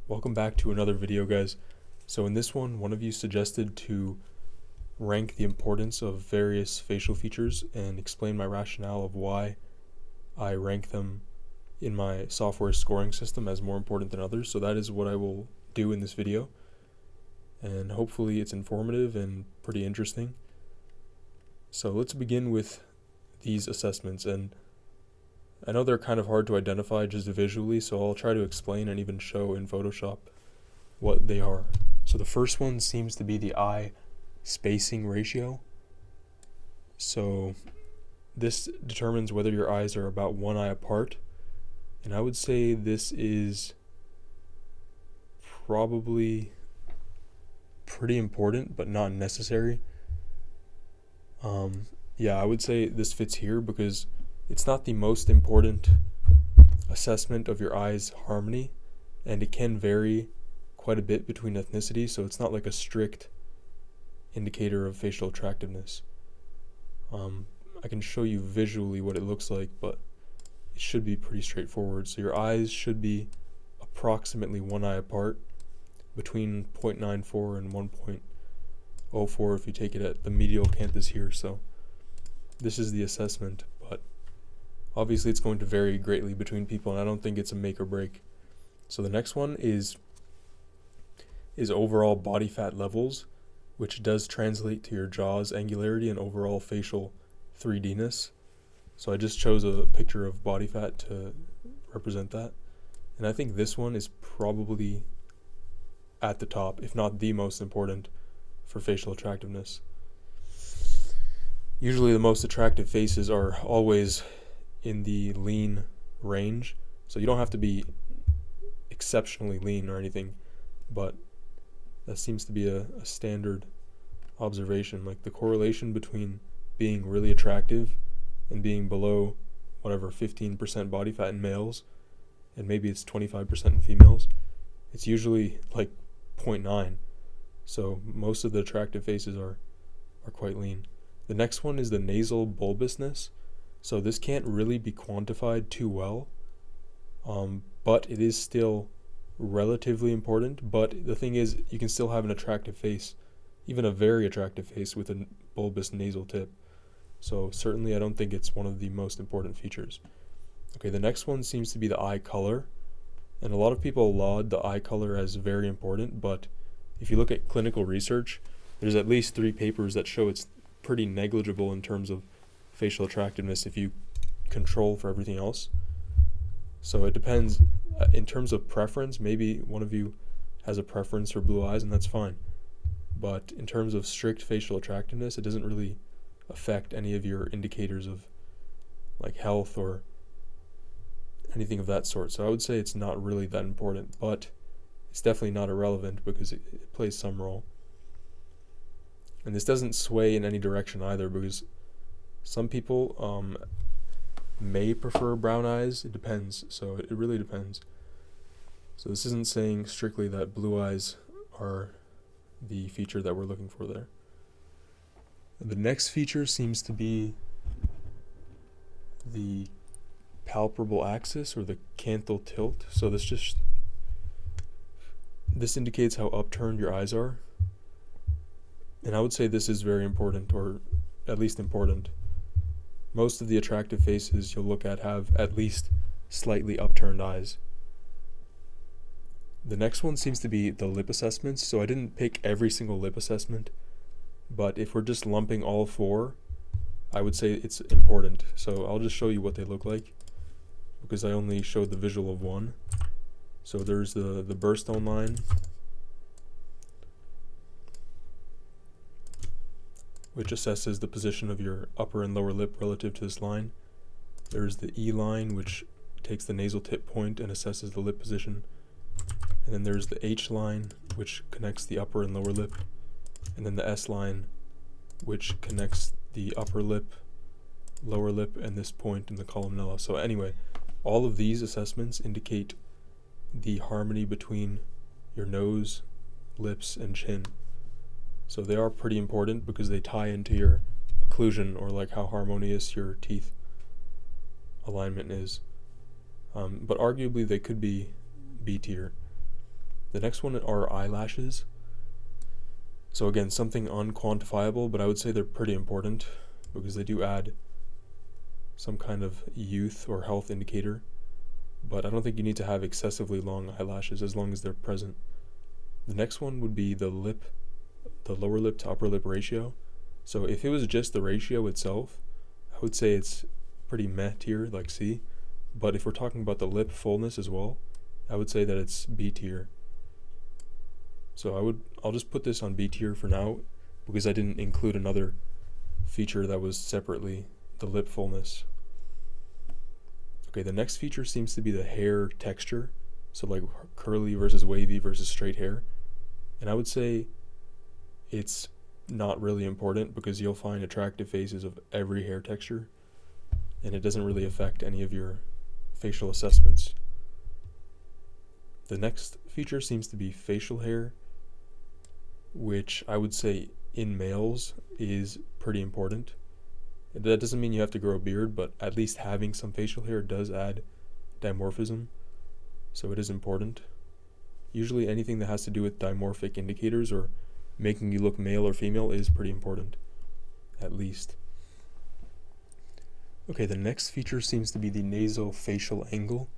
Welcome back to another video, guys. So in this one of you suggested to rank the importance of various facial features and explain my rationale of why I rank them in my software scoring system as more important than others. So that is what I will do in this video, and hopefully it's informative and pretty interesting. So let's begin with these assessments, and I know they're kind of hard to identify just visually, so I'll try to explain and even show in Photoshop what they are. So the first one seems to be the eye spacing ratio. So this determines whether your eyes are about one eye apart, and I would say this is probably pretty important but not necessary. Yeah, I would say this fits here because it's not the most important assessment of your eye's harmony, and it can vary quite a bit between ethnicities, so it's not like a strict indicator of facial attractiveness. I can show you visually what it looks like, but it should be pretty straightforward. So your eyes should be approximately one eye apart, between 0.94 and 1.04 if you take it at the medial canthus here. So this is the assessment, but obviously it's going to vary greatly between people, and I don't think it's a make or break. So the next one is overall body fat levels, which does translate to your jaw's angularity and overall facial 3D-ness. So I just chose a picture of body fat to represent that. And I think this one is probably at the top, if not the most important, for facial attractiveness. Usually the most attractive faces are always in the lean range, so you don't have to be exceptionally lean or anything, but that seems to be a standard observation. Like the correlation between being really attractive and being below whatever 15% body fat in males, and maybe it's 25% in females, it's usually like 0.9. So most of the attractive faces are quite lean. The next one is the nasal bulbousness. So this can't really be quantified too well, but it is still relatively important. But the thing is, you can still have an attractive face, even a very attractive face, with a bulbous nasal tip. So certainly I don't think it's one of the most important features. Okay, the next one seems to be the eye color, and a lot of people laud the eye color as very important, but if you look at clinical research, there's at least 3 papers that show it's pretty negligible in terms of facial attractiveness if you control for everything else. So it depends. In terms of preference, maybe one of you has a preference for blue eyes, and that's fine. But in terms of strict facial attractiveness, it doesn't really affect any of your indicators of like health or anything of that sort. So I would say it's not really that important, but it's definitely not irrelevant because it plays some role. And this doesn't sway in any direction either, because some people may prefer brown eyes. It depends. So it really depends. So this isn't saying strictly that blue eyes are the feature that we're looking for there. The next feature seems to be the palpable axis, or the canthal tilt. So this indicates how upturned your eyes are. And I would say this is very important, or at least important. Most of the attractive faces you'll look at have at least slightly upturned eyes. The next one seems to be the lip assessments. So I didn't pick every single lip assessment, but if we're just lumping all 4, I would say it's important. So I'll just show you what they look like, because I only showed the visual of one. So there's the birthstone line, which assesses the position of your upper and lower lip relative to this line. There's the E line, which takes the nasal tip point and assesses the lip position. And then there's the H line, which connects the upper and lower lip. And then the S line, which connects the upper lip, lower lip, and this point in the columella. So anyway, all of these assessments indicate the harmony between your nose, lips, and chin. So they are pretty important because they tie into your occlusion, or like how harmonious your teeth alignment is. But arguably they could be B tier. The next one are eyelashes. So again, something unquantifiable, but I would say they're pretty important because they do add some kind of youth or health indicator. But I don't think you need to have excessively long eyelashes as long as they're present. The next one would be the lower lip to upper lip ratio. So if it was just the ratio itself, I would say it's pretty meh tier, like C. But if we're talking about the lip fullness as well, I would say that it's B tier. So I'll just put this on B tier for now because I didn't include another feature that was separately the lip fullness. Okay, the next feature seems to be the hair texture. So like curly versus wavy versus straight hair. And I would say it's not really important because you'll find attractive faces of every hair texture and it doesn't really affect any of your facial assessments. The next feature seems to be facial hair, which I would say in males is pretty important. That doesn't mean you have to grow a beard, but at least having some facial hair does add dimorphism, so it is important. Usually anything that has to do with dimorphic indicators or making you look male or female is pretty important, at least. Okay, the next feature seems to be the nasofacial angle.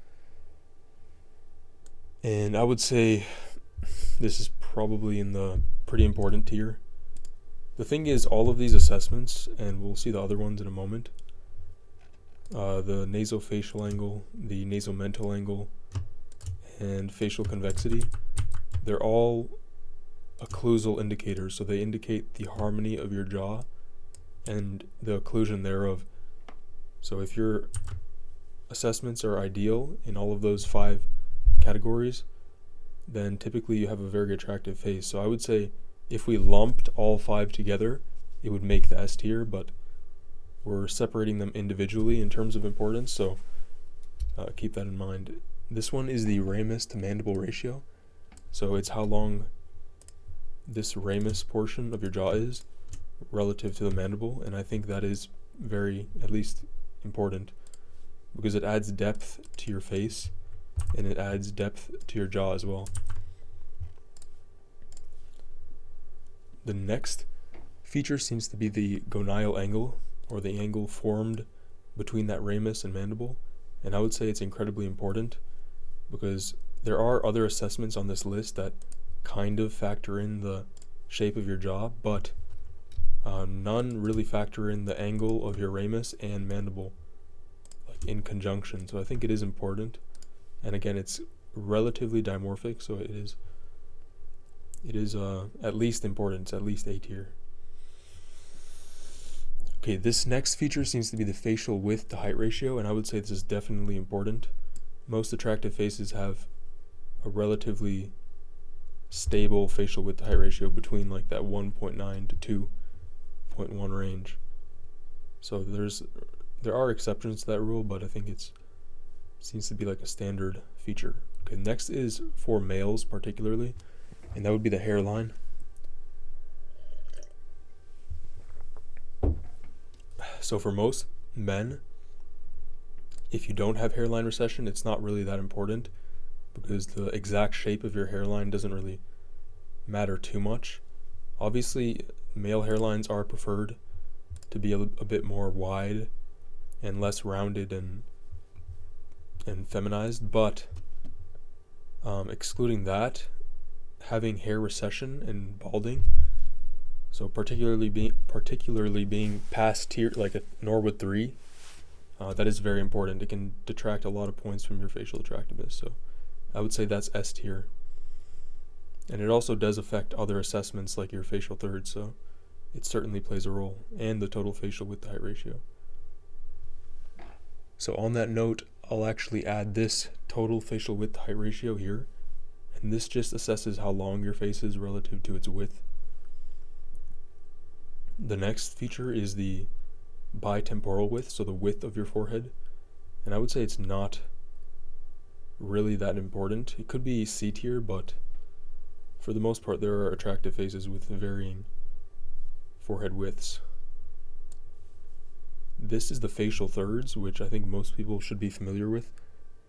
And I would say this is probably in the pretty important tier. The thing is, all of these assessments, and we'll see the other ones in a moment, the nasofacial angle, the nasomental angle, and facial convexity, they're all occlusal indicators, so they indicate the harmony of your jaw and the occlusion thereof. So if your assessments are ideal in all of those 5 categories, then typically you have a very attractive face. So I would say if we lumped all 5 together, it would make the S tier, but we're separating them individually in terms of importance, so keep that in mind. This one is the ramus to mandible ratio. So it's how long this ramus portion of your jaw is relative to the mandible, and I think that is very, at least, important because it adds depth to your face and it adds depth to your jaw as well. The next feature seems to be the gonial angle, or the angle formed between that ramus and mandible, and I would say it's incredibly important because there are other assessments on this list that kind of factor in the shape of your jaw, but none really factor in the angle of your ramus and mandible like in conjunction. So I think it is important, and again, it's relatively dimorphic, so it is at least important. It's at least A tier. Okay, this next feature seems to be the facial width to height ratio, and I would say this is definitely important. Most attractive faces have a relatively stable facial width to height ratio between like that 1.9 to 2.1 range. So there are exceptions to that rule, but I think it seems to be like a standard feature. Okay, next is for males particularly, and that would be the hairline. So for most men, if you don't have hairline recession, it's not really that important because the exact shape of your hairline doesn't really matter too much. Obviously, male hairlines are preferred to be a bit more wide and less rounded and feminized, but excluding that, having hair recession and balding, so particularly being past tier, like a Norwood 3, that is very important. It can detract a lot of points from your facial attractiveness, so I would say that's S tier. And it also does affect other assessments like your facial thirds, so it certainly plays a role, and the total facial width to height ratio. So on that note, I'll actually add this total facial width to height ratio here, and this just assesses how long your face is relative to its width. The next feature is the bitemporal width, so the width of your forehead, and I would say it's not really that important. It could be C tier, but for the most part there are attractive faces with varying forehead widths. This is the facial thirds, which I think most people should be familiar with,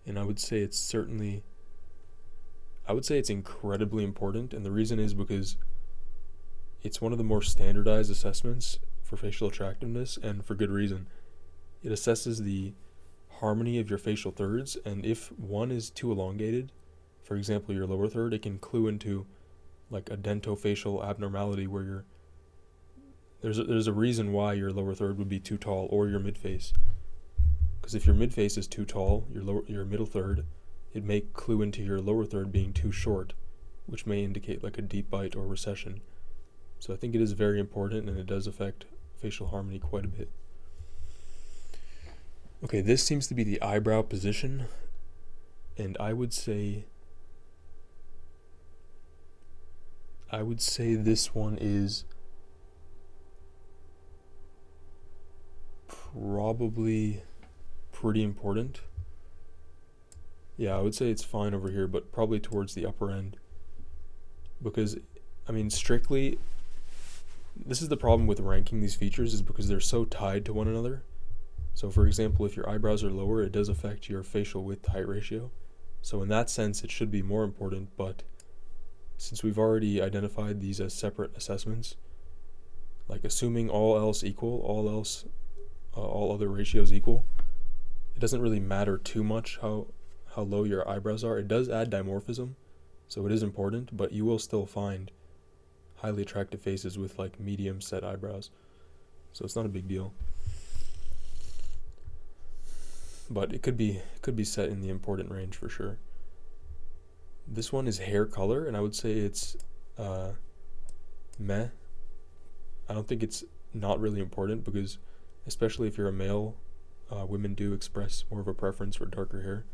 and I would say it's certainly I would say it's incredibly important, and the reason is because it's one of the more standardized assessments for facial attractiveness, and for good reason. It assesses the harmony of your facial thirds, and if one is too elongated, for example your lower third, it can clue into like a dentofacial abnormality where there's a reason why your lower third would be too tall, or your midface. Because if your midface is too tall, your middle third, it may clue into your lower third being too short, which may indicate like a deep bite or recession. So I think it is very important, and it does affect facial harmony quite a bit. Okay, this seems to be the eyebrow position, and I would say this one is probably pretty important. Yeah, I would say it's fine over here, but probably towards the upper end. Because, I mean, strictly, this is the problem with ranking these features, is because they're so tied to one another. So for example, if your eyebrows are lower, it does affect your facial width to height ratio. So in that sense, it should be more important, but since we've already identified these as separate assessments, like assuming all else equal, all other ratios equal, it doesn't really matter too much how low your eyebrows are. It does add dimorphism, so it is important, but you will still find highly attractive faces with like medium set eyebrows, so it's not a big deal. But it could be set in the important range for sure. This one is hair color, and I would say it's meh. I don't think it's not really important, because especially if you're a male, women do express more of a preference for darker hair.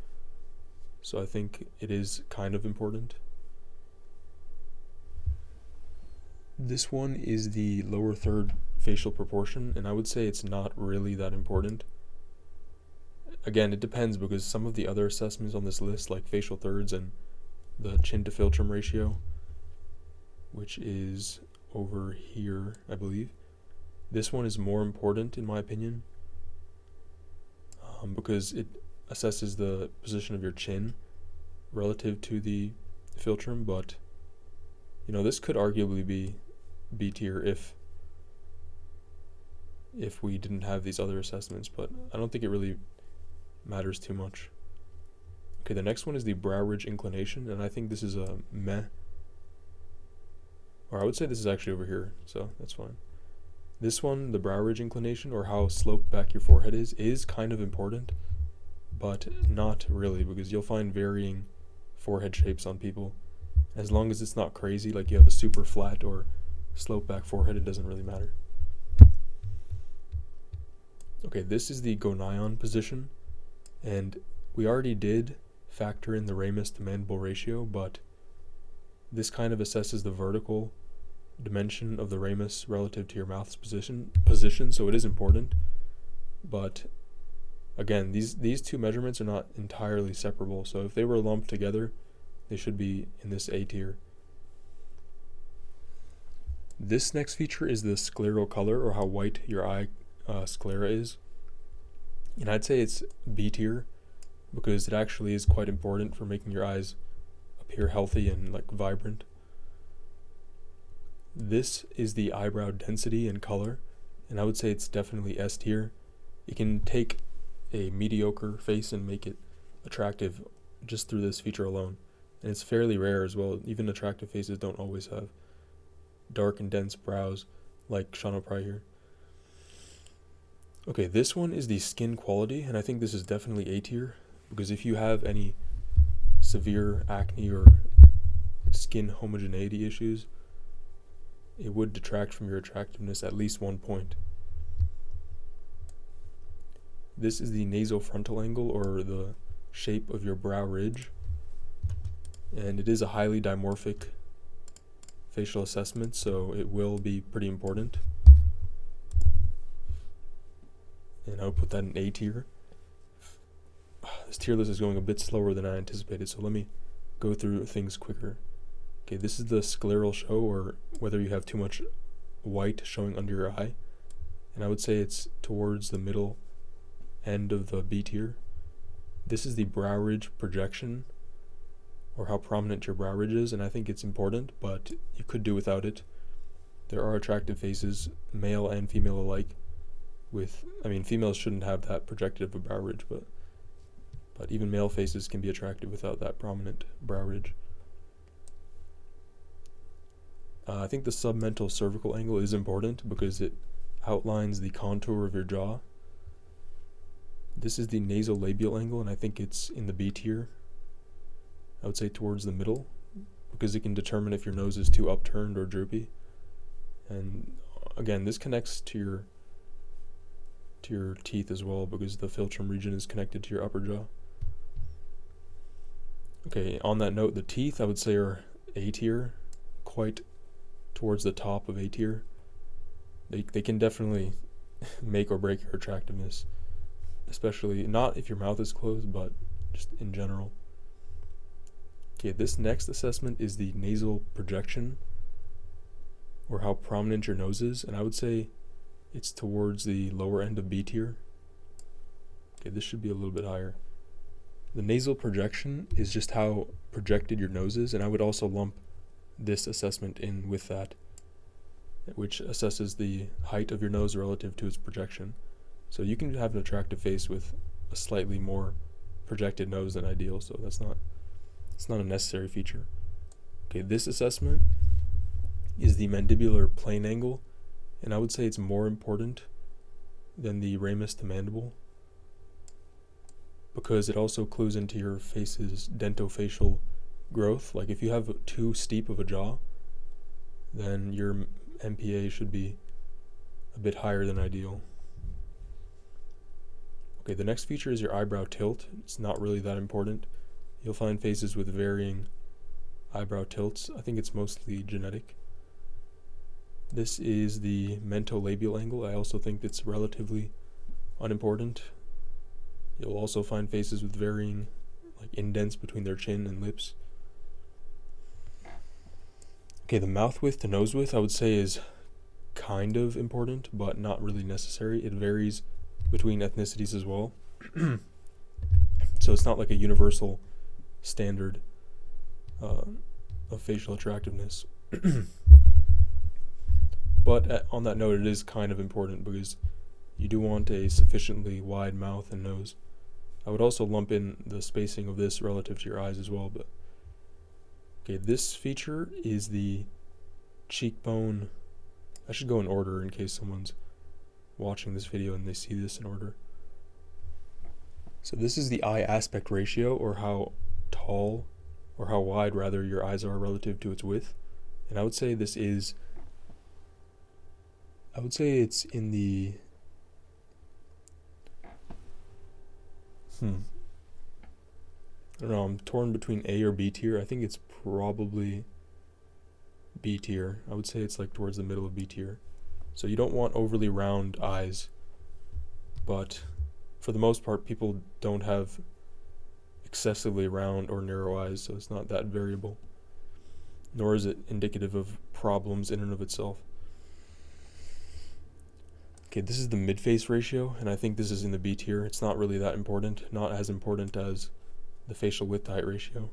So I think it is kind of important. This one is the lower third facial proportion, and I would say it's not really that important. Again, it depends, because some of the other assessments on this list, like facial thirds and the chin to philtrum ratio, which is over here, I believe, this one is more important in my opinion, because it assesses the position of your chin relative to the philtrum. But you know, this could arguably be B tier if we didn't have these other assessments, but I don't think it really matters too much. Okay, the next one is the brow ridge inclination, and I think this is a meh, or I would say this is actually over here, so that's fine. This one, the brow ridge inclination, or how sloped back your forehead is kind of important, but not really, because you'll find varying forehead shapes on people. As long as it's not crazy, like you have a super flat or sloped back forehead, it doesn't really matter. Okay, this is the gonion position, and we already did factor in the ramus to mandible ratio, but this kind of assesses the vertical dimension of the ramus relative to your mouth's position, so it is important. But again, these two measurements are not entirely separable, so if they were lumped together, they should be in this A tier. This next feature is the scleral color, or how white your eye sclera is, and I'd say it's B tier, because it actually is quite important for making your eyes appear healthy and like vibrant. This is the eyebrow density and color, and I would say it's definitely S tier. It can take a mediocre face and make it attractive just through this feature alone, and it's fairly rare as well. Even attractive faces don't always have dark and dense brows like Sean O'Pry here. Okay, this one is the skin quality, and I think this is definitely A tier, because if you have any severe acne or skin homogeneity issues, it would detract from your attractiveness at least 1 point. This is the nasofrontal angle, or the shape of your brow ridge, and it is a highly dimorphic facial assessment, so it will be pretty important. And I would put that in A tier. This tier list is going a bit slower than I anticipated, so let me go through things quicker. Okay, this is the scleral show, or whether you have too much white showing under your eye, and I would say it's towards the middle end of the B tier. This is the brow ridge projection, or how prominent your brow ridge is, and I think it's important, but you could do without it. There are attractive faces, male and female alike, females shouldn't have that projected of a brow ridge, but even male faces can be attractive without that prominent brow ridge. I think the submental cervical angle is important because it outlines the contour of your jaw. This is the nasolabial angle, and I think it's in the B tier. I would say towards the middle, because it can determine if your nose is too upturned or droopy. And again, this connects to your teeth as well, because the philtrum region is connected to your upper jaw. Okay, on that note, the teeth I would say are A tier, quite towards the top of A tier. They can definitely make or break your attractiveness, especially not if your mouth is closed, but just in general. Okay, this next assessment is the nasal projection, or how prominent your nose is, and I would say it's towards the lower end of B tier. Okay, this should be a little bit higher. The nasal projection is just how projected your nose is, and I would also lump this assessment in with that, which assesses the height of your nose relative to its projection. So you can have an attractive face with a slightly more projected nose than ideal, so it's not a necessary feature. Okay, this assessment is the mandibular plane angle, and I would say it's more important than the ramus to mandible, because it also clues into your face's dentofacial growth. Like if you have too steep of a jaw, then your MPA should be a bit higher than ideal. Okay, the next feature is your eyebrow tilt. It's not really that important. You'll find faces with varying eyebrow tilts. I think it's mostly genetic. This is the mentolabial angle. I also think it's relatively unimportant. You'll also find faces with varying indents between their chin and lips. Okay, the mouth width to nose width I would say is kind of important, but not really necessary. It varies between ethnicities as well. So it's not like a universal standard of facial attractiveness. But on that note, it is kind of important because you do want a sufficiently wide mouth and nose. I would also lump in the spacing of this relative to your eyes as well. But okay, this feature is the cheekbone. I should go in order in case someone's watching this video and they see this in order. So this is the eye aspect ratio, or how tall, or how wide rather, your eyes are relative to its width. And I would say it's in the I don't know, I'm torn between A or B tier. I think it's probably B tier. I would say it's towards the middle of B tier. So you don't want overly round eyes, but for the most part people don't have excessively round or narrow eyes, so it's not that variable, nor is it indicative of problems in and of itself. Okay, this is the mid-face ratio, and I think this is in the B tier. It's not really that important, not as important as the facial width to height ratio.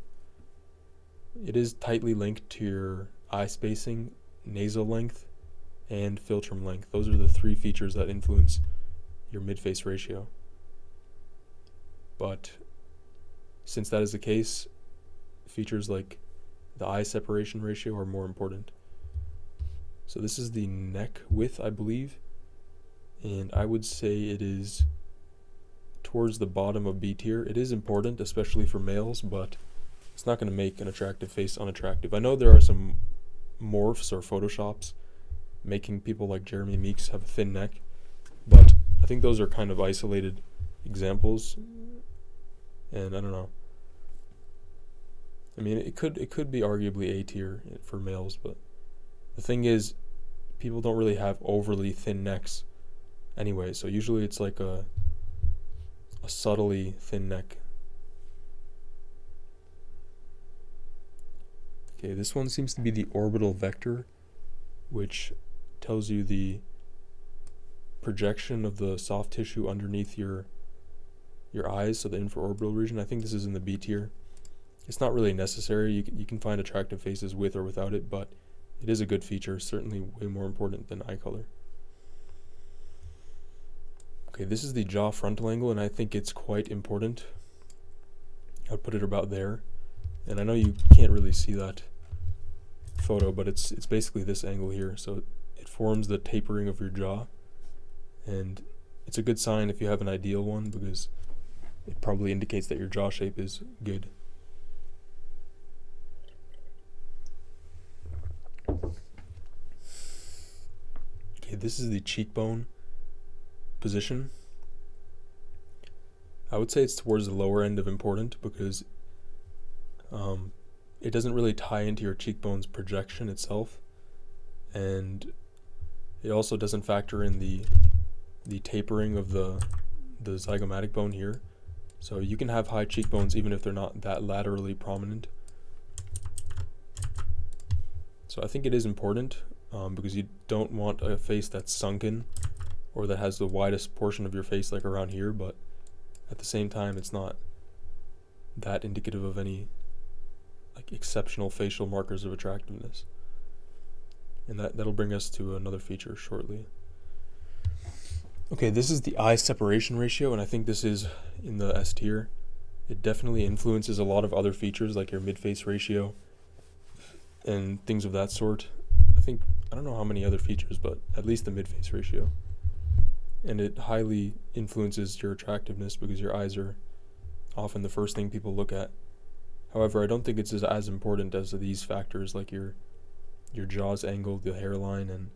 It is tightly linked to your eye spacing, nasal length, and philtrum length. Those are the three features that influence your mid-face ratio. But since that is the case, features like the eye separation ratio are more important. So this is the neck width, I believe, and I would say it is towards the bottom of B tier. It is important, especially for males, but it's not going to make an attractive face unattractive. I know there are some morphs or photoshops making people like Jeremy Meeks have a thin neck, but I think those are kind of isolated examples, and I don't know. I mean, it could be arguably A tier for males, but the thing is, people don't really have overly thin necks anyway, so usually it's like a subtly thin neck. Okay, this one seems to be the orbital vector, which tells you the projection of the soft tissue underneath your eyes, so the infraorbital region. I think this is in the B tier. It's not really necessary. You can find attractive faces with or without it, but it is a good feature, certainly way more important than eye color. Okay, this is the jaw frontal angle, and I think it's quite important. I'll put it about there. And I know you can't really see that photo, but it's basically this angle here. So it forms the tapering of your jaw, and it's a good sign if you have an ideal one, because it probably indicates that your jaw shape is good. Okay, this is the cheekbone position. I would say it's towards the lower end of important, because it doesn't really tie into your cheekbone's projection itself, and it also doesn't factor in the tapering of the zygomatic bone here. So you can have high cheekbones even if they're not that laterally prominent. So I think it is important, because you don't want a face that's sunken or that has the widest portion of your face like around here, but at the same time it's not that indicative of any like exceptional facial markers of attractiveness. And that'll bring us to another feature shortly. Okay, this is the eye separation ratio, and I think this is in the S tier. It definitely influences a lot of other features like your mid-face ratio and things of that sort. I don't know how many other features, but at least the mid-face ratio. And it highly influences your attractiveness because your eyes are often the first thing people look at. However, I don't think it's as important as these factors like your jaw's angle, the hairline, and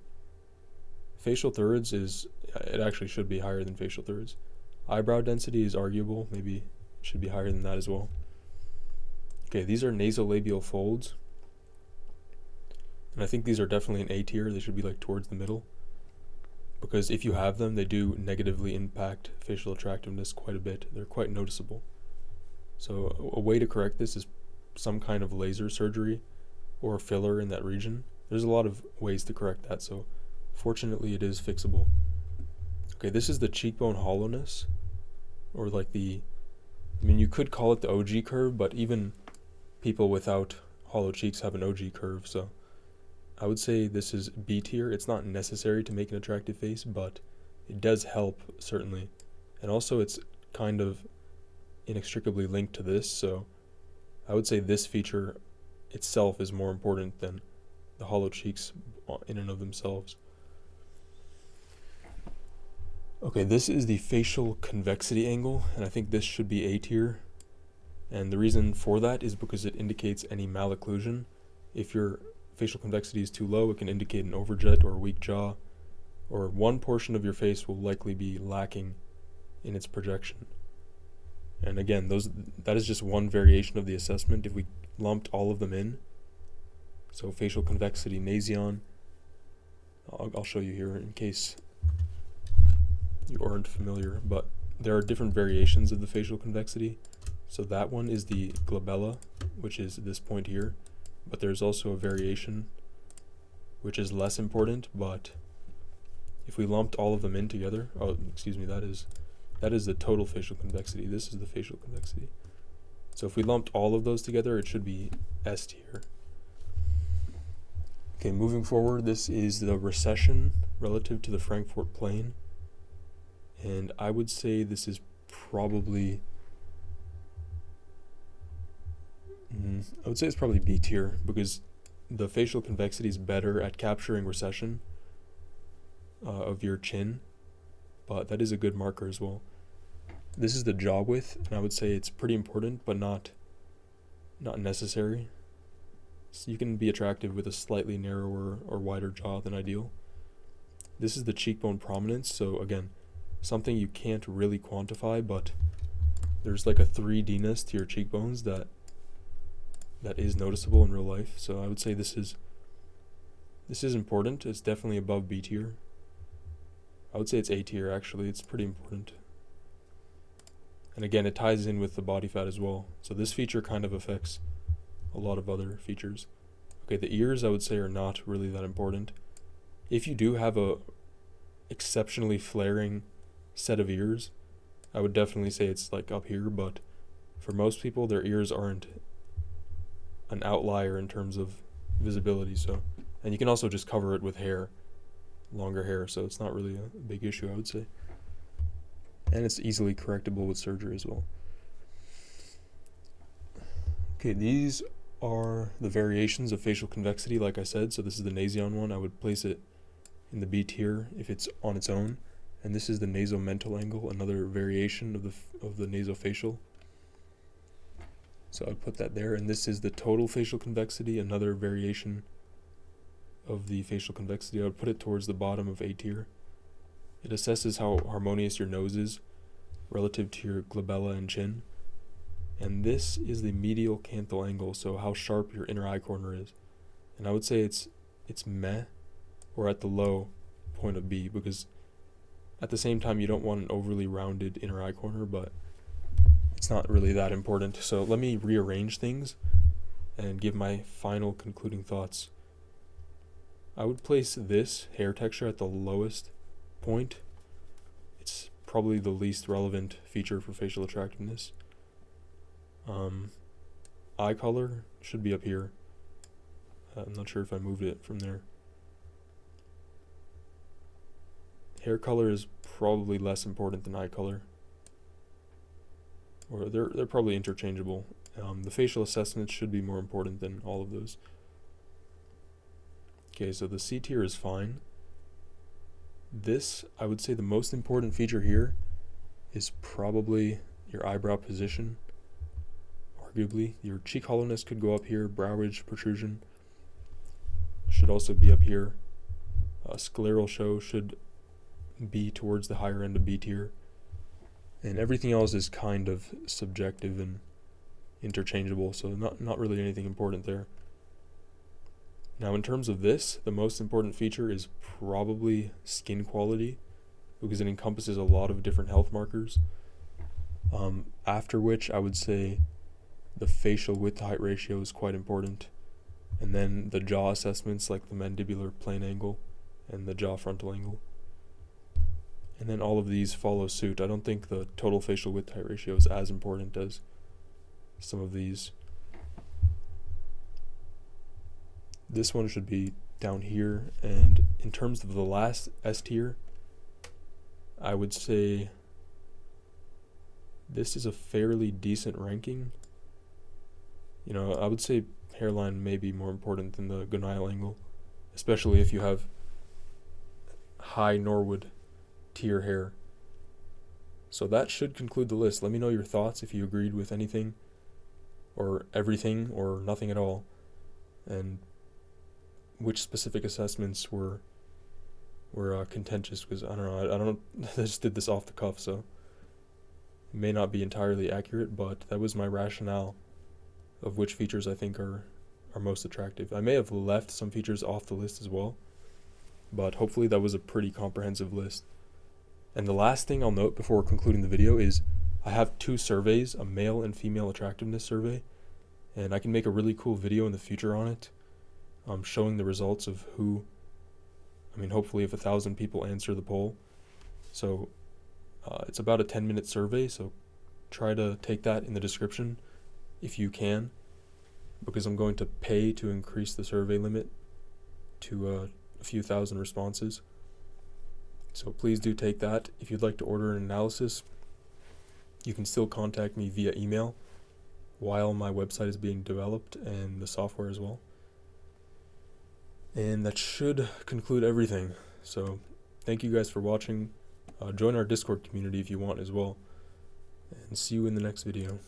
facial thirds it actually should be higher than facial thirds. Eyebrow density is arguable, maybe it should be higher than that as well. Okay, these are nasolabial folds. And I think these are definitely an A tier. They should be like towards the middle, because if you have them, they do negatively impact facial attractiveness quite a bit. They're quite noticeable. So a way to correct this is some kind of laser surgery or filler in that region. There's a lot of ways to correct that, so fortunately it is fixable. Okay, this is the cheekbone hollowness, or like you could call it the OG curve, but even people without hollow cheeks have an OG curve, so I would say this is B tier. It's not necessary to make an attractive face, but it does help, certainly. And also it's kind of inextricably linked to this, so I would say this feature itself is more important than the hollow cheeks in and of themselves. Okay, this is the facial convexity angle, and I think this should be A tier. And the reason for that is because it indicates any malocclusion. If your facial convexity is too low, it can indicate an overjet or a weak jaw, or one portion of your face will likely be lacking in its projection. And again, that is just one variation of the assessment. If we lumped all of them in, so facial convexity nasion, I'll show you here in case you aren't familiar, but there are different variations of the facial convexity. So that one is the glabella, which is this point here, but there's also a variation which is less important, but if we lumped all of them in together, that is the total facial convexity. This is the facial convexity. So if we lumped all of those together, it should be S tier. Okay, moving forward, this is the recession relative to the Frankfurt plane. And I would say this is probably, it's probably B tier, because the facial convexity is better at capturing recession of your chin, but that is a good marker as well. This is the jaw width, and I would say it's pretty important, but not necessary. So you can be attractive with a slightly narrower or wider jaw than ideal. This is the cheekbone prominence, so again, something you can't really quantify, but there's like a 3D-ness to your cheekbones that is noticeable in real life. So I would say this is important. It's definitely above B tier. I would say it's A tier actually. It's pretty important. And again, it ties in with the body fat as well. So this feature kind of affects a lot of other features. Okay, the ears I would say are not really that important. If you do have a exceptionally flaring set of ears, I would definitely say it's like up here, but for most people their ears aren't an outlier in terms of visibility. So, and you can also just cover it with hair, longer hair, so it's not really a big issue, I would say. And it's easily correctable with surgery as well. Okay, these are the variations of facial convexity, like I said. So this is the Nasion one. I would place it in the B tier if it's on its own. And this is the nasomental angle, another variation of the nasofacial. So I'd put that there. And this is the total facial convexity, another variation of the facial convexity. I would put it towards the bottom of A tier. It assesses how harmonious your nose is relative to your glabella and chin. And this is the medial canthal angle, so how sharp your inner eye corner is. And I would say it's meh, or at the low point of B, because at the same time you don't want an overly rounded inner eye corner, but it's not really that important. So let me rearrange things and give my final concluding thoughts. I would place this hair texture at the lowest point. It's probably the least relevant feature for facial attractiveness. Eye color should be up here. I'm not sure if I moved it from there. Hair color is probably less important than eye color, or they're probably interchangeable. The facial assessments should be more important than all of those. Okay, so the C tier is fine. This, I would say the most important feature here is probably your eyebrow position. Arguably, your cheek hollowness could go up here. Brow ridge protrusion should also be up here. Scleral show should be towards the higher end of B tier. And everything else is kind of subjective and interchangeable, so not really anything important there. Now in terms of this, the most important feature is probably skin quality, because it encompasses a lot of different health markers. After which I would say the facial width to height ratio is quite important. And then the jaw assessments like the mandibular plane angle and the jaw frontal angle. And then all of these follow suit. I don't think the total facial width to height ratio is as important as some of these. This one should be down here. And in terms of the last S tier, I would say this is a fairly decent ranking. You know, I would say hairline may be more important than the gonale angle, especially if you have high Norwood tier hair. So that should conclude the list. Let me know your thoughts if you agreed with anything or everything or nothing at all, and which specific assessments were contentious, because I don't know, I just did this off the cuff, so it may not be entirely accurate, but that was my rationale of which features I think are most attractive. I may have left some features off the list as well, but hopefully that was a pretty comprehensive list. And the last thing I'll note before concluding the video is I have 2 surveys, a male and female attractiveness survey, and I can make a really cool video in the future on it, showing the results of hopefully if 1,000 people answer the poll. So it's about a 10-minute survey, so try to take that in the description if you can, because I'm going to pay to increase the survey limit to a few thousand responses. So please do take that. If you'd like to order an analysis, you can still contact me via email while my website is being developed, and the software as well. And that should conclude everything. So thank you guys for watching. Join our Discord community if you want as well. And see you in the next video.